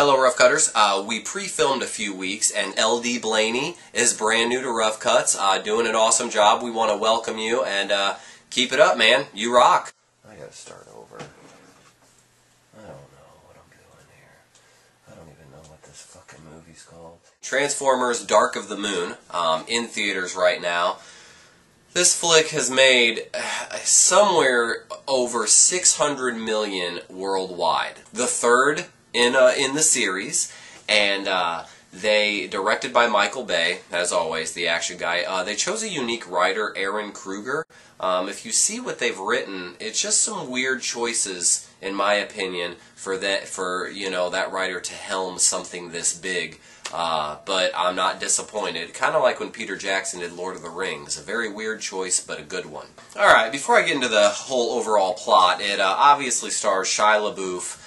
Hello Rough Cutters. We pre-filmed a few weeks and LD Blaney is brand new to Rough Cuts, doing an awesome job. We want to welcome you and keep it up, man. You rock. I gotta start over. I don't know what I'm doing here. I don't even know what this fucking movie's called. Transformers Dark of the Moon, in theaters right now. This flick has made somewhere over 600 million worldwide. The third in the series, and they directed by Michael Bay, as always, the action guy. They chose a unique writer, Ehren Kruger. If you see what they've written, it's just some weird choices, in my opinion, for that writer to helm something this big. But I'm not disappointed. Kind of like when Peter Jackson did Lord of the Rings. A very weird choice, but a good one. Alright, before I get into the whole overall plot, it obviously stars Shia LaBeouf,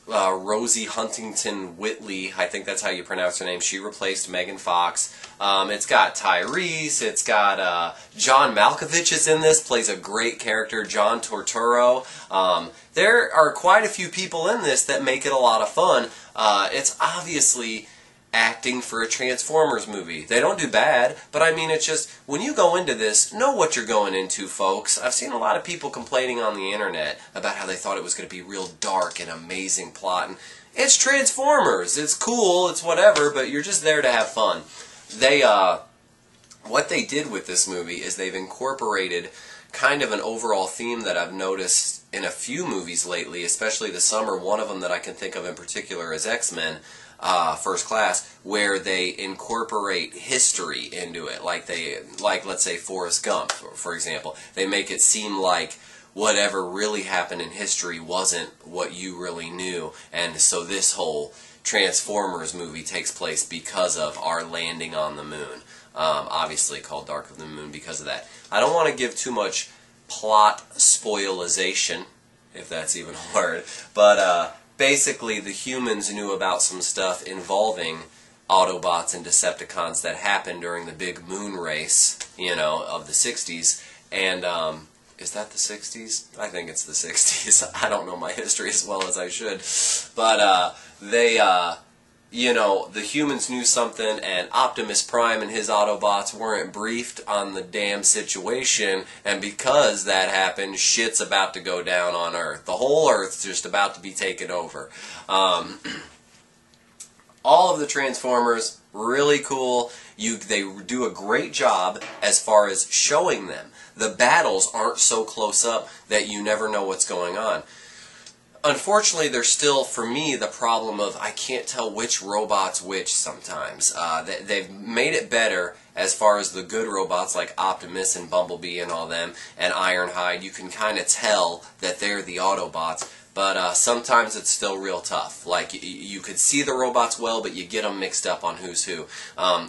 Rosie Huntington-Whiteley, I think that's how you pronounce her name. She replaced Megan Fox. It's got Tyrese, it's got John Malkovich is in this, plays a great character, John Turturro. There are quite a few people in this that make it a lot of fun. It's obviously acting for a Transformers movie. They don't do bad, but I mean, it's just, when you go into this, know what you're going into, folks. I've seen a lot of people complaining on the internet about how they thought it was going to be real dark and amazing plot, and it's Transformers. It's cool, it's whatever, but you're just there to have fun. What they did with this movie is they've incorporated kind of an overall theme that I've noticed in a few movies lately, especially this summer. One of them that I can think of in particular is X-Men. First Class, where they incorporate history into it, like let's say Forrest Gump, for example. They make it seem like whatever really happened in history wasn't what you really knew, and so this whole Transformers movie takes place because of our landing on the moon. Obviously called Dark of the Moon because of that. I don't want to give too much plot spoilization, if that's even a word, but basically, the humans knew about some stuff involving Autobots and Decepticons that happened during the big moon race, of the 60s. And, is that the 60s? I think it's the 60s. I don't know my history as well as I should. But, the humans knew something, and Optimus Prime and his Autobots weren't briefed on the damn situation, and because that happened, shit's about to go down on Earth. The whole Earth's just about to be taken over. All of the Transformers, really cool. They do a great job as far as showing them. The battles aren't so close up that you never know what's going on. Unfortunately, there's still, for me, the problem of I can't tell which robot's which sometimes. They've made it better as far as the good robots like Optimus and Bumblebee and all them, and Ironhide. You can kind of tell that they're the Autobots, but sometimes it's still real tough. Like, you could see the robots well, but you get them mixed up on who's who.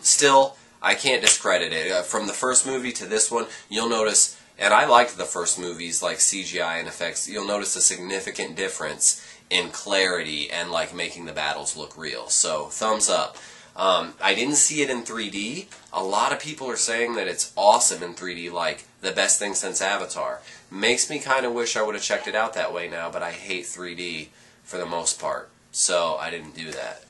Still, I can't discredit it. From the first movie to this one, you'll notice... And I liked the first movies, like CGI and effects. You'll notice a significant difference in clarity and like making the battles look real. So, thumbs up. I didn't see it in 3D. A lot of people are saying that it's awesome in 3D, like the best thing since Avatar. Makes me kind of wish I would have checked it out that way now, but I hate 3D for the most part. So, I didn't do that.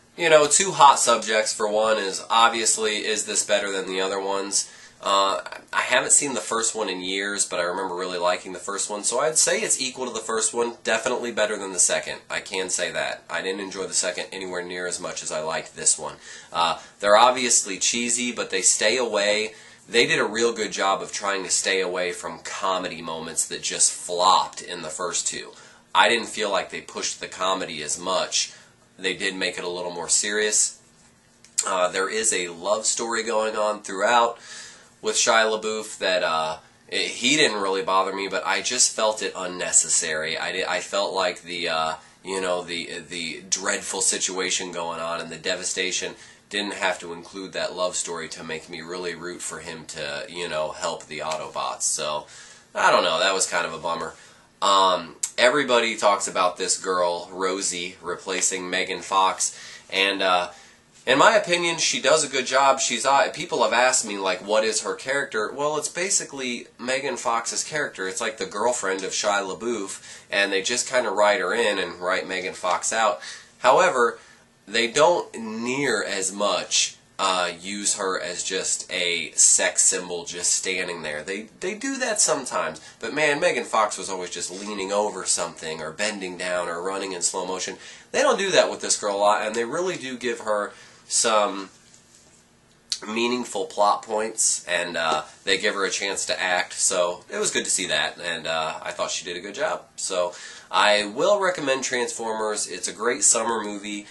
Two hot subjects. For one is, obviously, is this better than the other ones? I haven't seen the first one in years, but I remember really liking the first one, so I'd say it's equal to the first one, definitely better than the second. I can say that. I didn't enjoy the second anywhere near as much as I liked this one. They're obviously cheesy, but they stay away. They did a real good job of trying to stay away from comedy moments that just flopped in the first two. I didn't feel like they pushed the comedy as much. They did make it a little more serious. There is a love story going on throughout with Shia LaBeouf that he didn't really bother me, but I just felt it unnecessary. I felt like the dreadful situation going on and the devastation didn't have to include that love story to make me really root for him to, help the Autobots. So, I don't know, that was kind of a bummer. Everybody talks about this girl, Rosie, replacing Megan Fox, and in my opinion, she does a good job. People have asked me, like, what is her character? Well, it's basically Megan Fox's character. It's like the girlfriend of Shia LaBeouf, and they just kind of write her in and write Megan Fox out. However, they don't near as much use her as just a sex symbol just standing there. They do that sometimes, but man, Megan Fox was always just leaning over something or bending down or running in slow motion. They don't do that with this girl a lot, and they really do give her some meaningful plot points, and they give her a chance to act, so it was good to see that, and I thought she did a good job. So I will recommend Transformers. It's a great summer movie.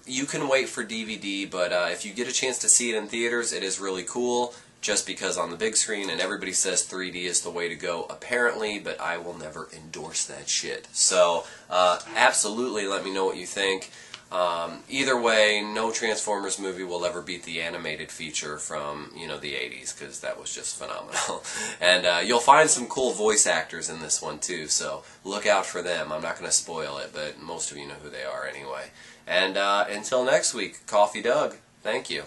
You can wait for DVD, but if you get a chance to see it in theaters, it is really cool, just because on the big screen, and everybody says 3D is the way to go, apparently, but I will never endorse that shit. So, absolutely let me know what you think. Either way, no Transformers movie will ever beat the animated feature from, you know, the 80s, because that was just phenomenal. And you'll find some cool voice actors in this one, too, so look out for them. I'm not going to spoil it, but most of you know who they are anyway. And until next week, Coffee Doug, thank you.